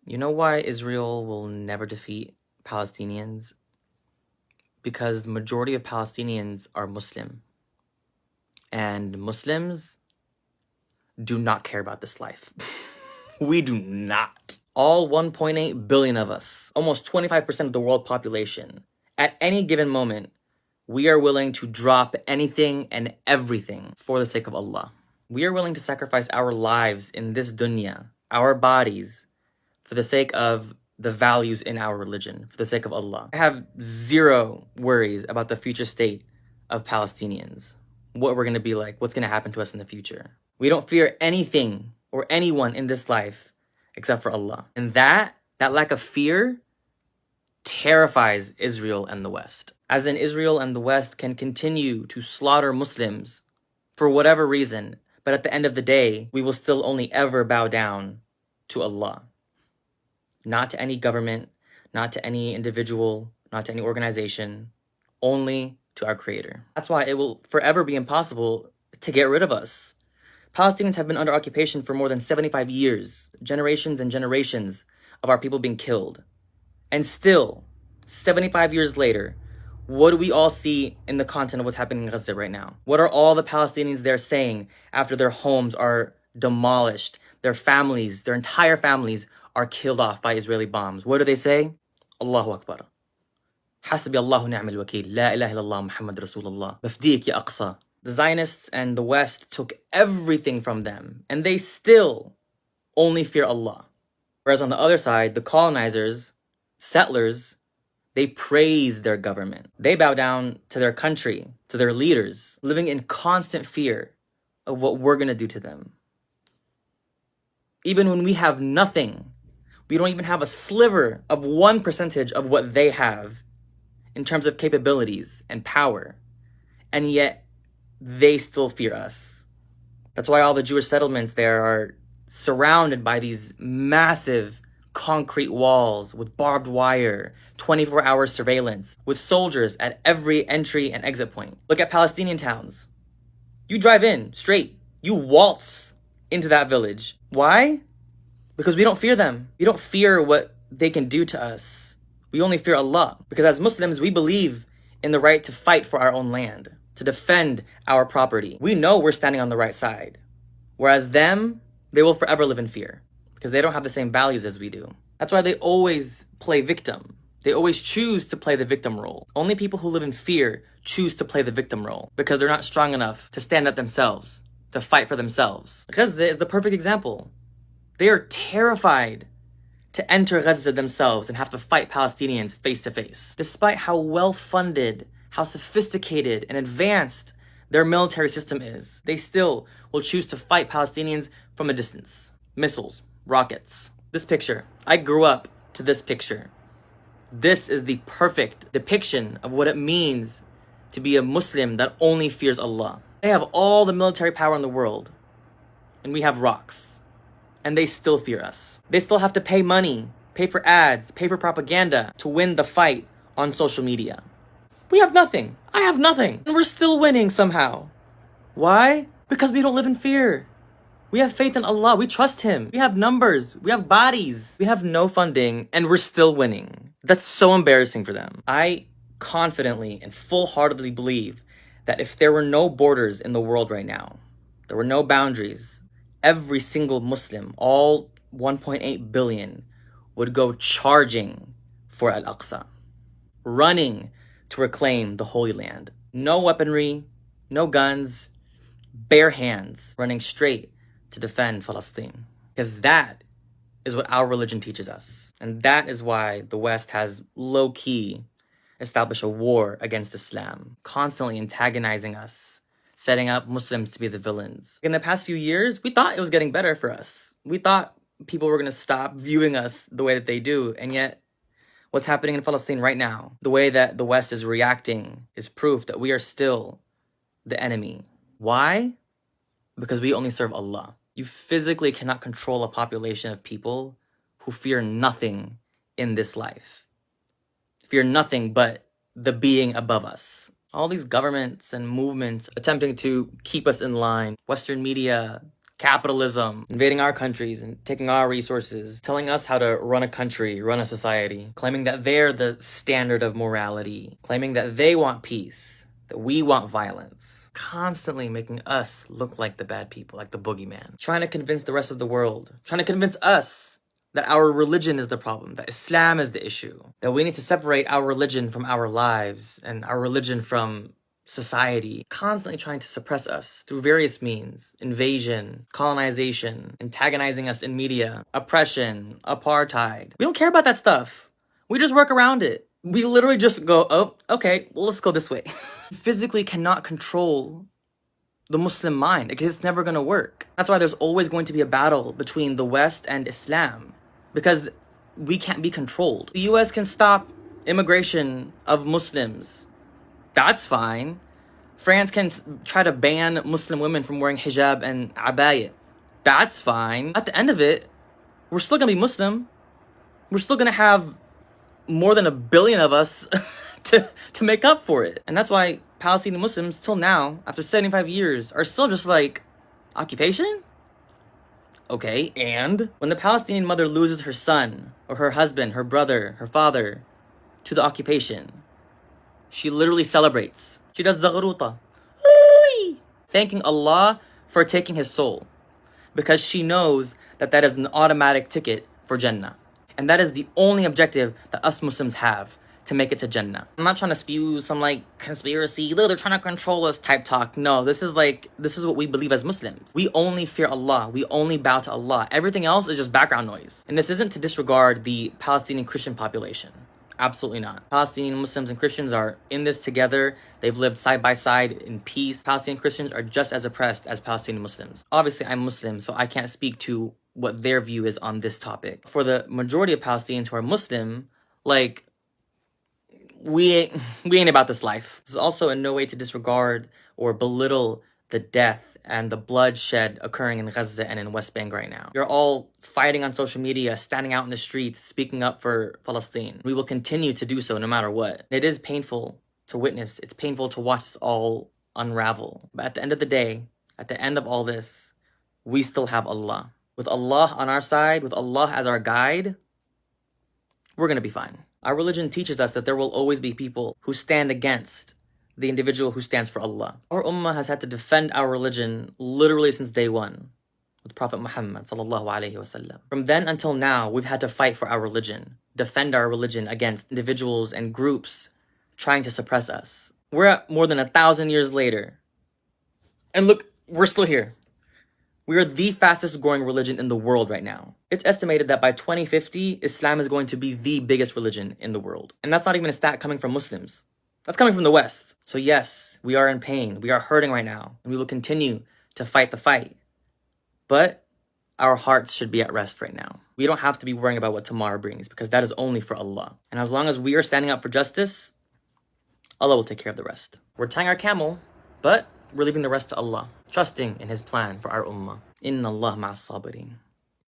You know why Israel will never defeat Palestinians? Because the majority of Palestinians are Muslim. And Muslims do not care about this life. We do not. All 1.8 billion of us, almost 25% of the world population, at any given moment, we are willing to drop anything and everything for the sake of Allah. We are willing to sacrifice our lives in this dunya, our bodies, for the sake of the values in our religion, for the sake of Allah. I have zero worries about the future state of Palestinians, what we're gonna be like, what's gonna happen to us in the future. We don't fear anything or anyone in this life except for Allah. And that lack of fear terrifies Israel and the West. As in, Israel and the West can continue to slaughter Muslims for whatever reason, but at the end of the day, we will still only ever bow down to Allah. Not to any government, not to any individual, not to any organization, only to our Creator. That's why it will forever be impossible to get rid of us. Palestinians have been under occupation for more than 75 years, generations and generations of our people being killed. And still, 75 years later, what do we all see in the content of what's happening in Gaza right now? What are all the Palestinians there saying after their homes are demolished, their families, their entire families are killed off by Israeli bombs? What do they say? Allahu Akbar. Hasbi Allahu ni'mal wakil. La ilaha illallah Muhammad Rasulullah. Bafdiq ya Aqsa. The Zionists and the West took everything from them, and they still only fear Allah. Whereas on the other side, the colonizers, settlers, they praise their government. They bow down to their country, to their leaders, living in constant fear of what we're gonna do to them. Even when we have nothing, we don't even have a sliver of 1% of what they have in terms of capabilities and power. And yet, they still fear us. That's why all the Jewish settlements there are surrounded by these massive concrete walls with barbed wire, 24-hour surveillance, with soldiers at every entry and exit point. Look at Palestinian towns. You drive in straight, you waltz into that village. Why? Because we don't fear them. We don't fear what they can do to us. We only fear Allah. Because as Muslims, we believe in the right to fight for our own land, to defend our property. We know we're standing on the right side. Whereas them, they will forever live in fear because they don't have the same values as we do. That's why they always play victim. They always choose to play the victim role. Only people who live in fear choose to play the victim role because they're not strong enough to stand up themselves, to fight for themselves. Gaza is the perfect example. They are terrified to enter Gaza themselves and have to fight Palestinians face to face. Despite how well-funded, how sophisticated and advanced their military system is, they still will choose to fight Palestinians from a distance. Missiles, rockets. This picture, I grew up to this picture. This is the perfect depiction of what it means to be a Muslim that only fears Allah. They have all the military power in the world, and we have rocks, and they still fear us. They still have to pay money, pay for ads, pay for propaganda to win the fight on social media. We have nothing. I have nothing. And we're still winning somehow. Why? Because we don't live in fear. We have faith in Allah. We trust Him. We have numbers. We have bodies. We have no funding, and we're still winning. That's so embarrassing for them. I confidently and full-heartedly believe that if there were no borders in the world right now, there were no boundaries, every single Muslim, all 1.8 billion, would go charging for Al-Aqsa, running to reclaim the Holy Land. No weaponry, no guns, bare hands, running straight to defend Palestine. Because that is what our religion teaches us. And that is why the West has low-key established a war against Islam, constantly antagonizing us, setting up Muslims to be the villains. In the past few years, we thought it was getting better for us. We thought people were going to stop viewing us the way that they do, and yet what's happening in Palestine right now, the way that the West is reacting, is proof that we are still the enemy. Why? Because we only serve Allah. You physically cannot control a population of people who fear nothing in this life. Fear nothing but the being above us. All these governments and movements attempting to keep us in line, Western media, capitalism, invading our countries and taking our resources, telling us how to run a country, run a society, claiming that they're the standard of morality, claiming that they want peace, that we want violence, constantly making us look like the bad people, like the boogeyman, trying to convince the rest of the world, trying to convince us that our religion is the problem, that Islam is the issue, that we need to separate our religion from our lives and our religion from society, constantly trying to suppress us through various means: invasion, colonization, antagonizing us in media, oppression, apartheid. We don't care about that stuff. We just work around it. We literally just go, oh, okay, well, let's go this way. Physically cannot control the Muslim mind because it's never going to work. That's why there's always going to be a battle between the West and Islam, because we can't be controlled. The US can stop immigration of Muslims. That's fine. France can try to ban Muslim women from wearing hijab and abaya. That's fine. At the end of it, we're still gonna be Muslim. We're still gonna have more than 1 billion of us to make up for it. And that's why Palestinian Muslims, till now, after 75 years, are still just like, occupation? Okay, and when the Palestinian mother loses her son, or her husband, her brother, her father, to the occupation, she literally celebrates. She does zaghruta, thanking Allah for taking his soul, because she knows that that is an automatic ticket for Jannah. And that is the only objective that us Muslims have, to make it to Jannah. I'm not trying to spew some like conspiracy, look, they're trying to control us type talk. No, this is what we believe as Muslims. We only fear Allah. We only bow to Allah. Everything else is just background noise. And this isn't to disregard the Palestinian Christian population. Absolutely not. Palestinian Muslims and Christians are in this together. They've lived side by side in peace. Palestinian Christians are just as oppressed as Palestinian Muslims. Obviously, I'm Muslim, so I can't speak to what their view is on this topic. For the majority of Palestinians who are Muslim, like, we ain't about this life. This is also in no way to disregard or belittle the death and the bloodshed occurring in Gaza and in West Bank right now. You're all fighting on social media, standing out in the streets, speaking up for Palestine. We will continue to do so no matter what. It is painful to witness. It's painful to watch this all unravel. But at the end of the day, at the end of all this, we still have Allah. With Allah on our side, with Allah as our guide, we're gonna be fine. Our religion teaches us that there will always be people who stand against the individual who stands for Allah. Our ummah has had to defend our religion literally since day one, with Prophet Muhammad sallallahu alaihi wasallam. From then until now, we've had to fight for our religion, defend our religion against individuals and groups trying to suppress us. We're at more than 1,000 years later. And look, we're still here. We are the fastest growing religion in the world right now. It's estimated that by 2050, Islam is going to be the biggest religion in the world. And that's not even a stat coming from Muslims. That's coming from the West. So yes, we are in pain. We are hurting right now. And we will continue to fight the fight. But our hearts should be at rest right now. We don't have to be worrying about what tomorrow brings, because that is only for Allah. And as long as we are standing up for justice, Allah will take care of the rest. We're tying our camel, but we're leaving the rest to Allah, trusting in His plan for our ummah. Inna Allah ma'as sabirin.